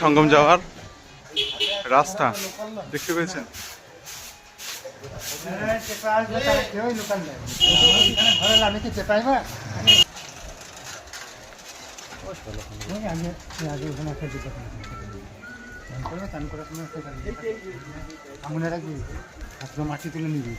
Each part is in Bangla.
সঙ্গম যাওয়ার রাস্তা দেখতে পেয়েছেন। মাটি তুলে নিবি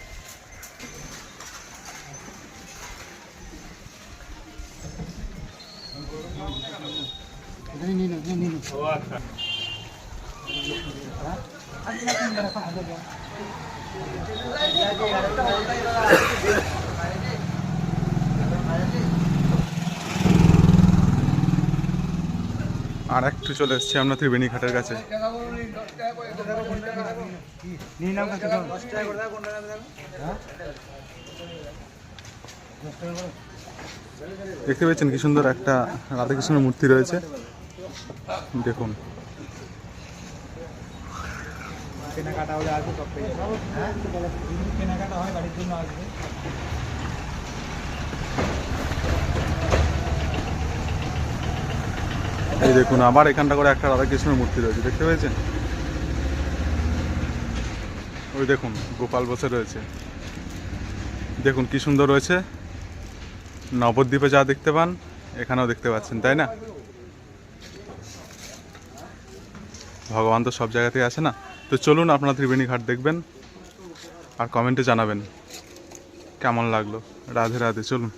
আর একটু চলে এসেছি আমরা ত্রিবেণী ঘাটের কাছে। দেখতে পেয়েছেন কি সুন্দর একটা রাধাকৃষ্ণের মূর্তি রয়েছে, দেখুন। কেনাকাটা হলে আসবে, কেনাকাটা হয় বাড়ির জন্য আসবে। এই দেখুন আবার এখানটা করে একটা রাধাকৃষ্ণের মূর্তি রয়েছে, দেখতে পেয়েছেন। ওই দেখুন গোপাল বসে রয়েছে, দেখুন কি সুন্দর রয়েছে। নবদ্বীপে যা দেখতে পান এখানেও দেখতে পাচ্ছেন, তাই না? ভগবান তো সব জায়গাতেই আছে না। তো চলুন আপনারা ত্রিবেণী ঘাট দেখবেন আর কমেন্টে জানাবেন কেমন লাগলো। রাধে রাধে, চলুন।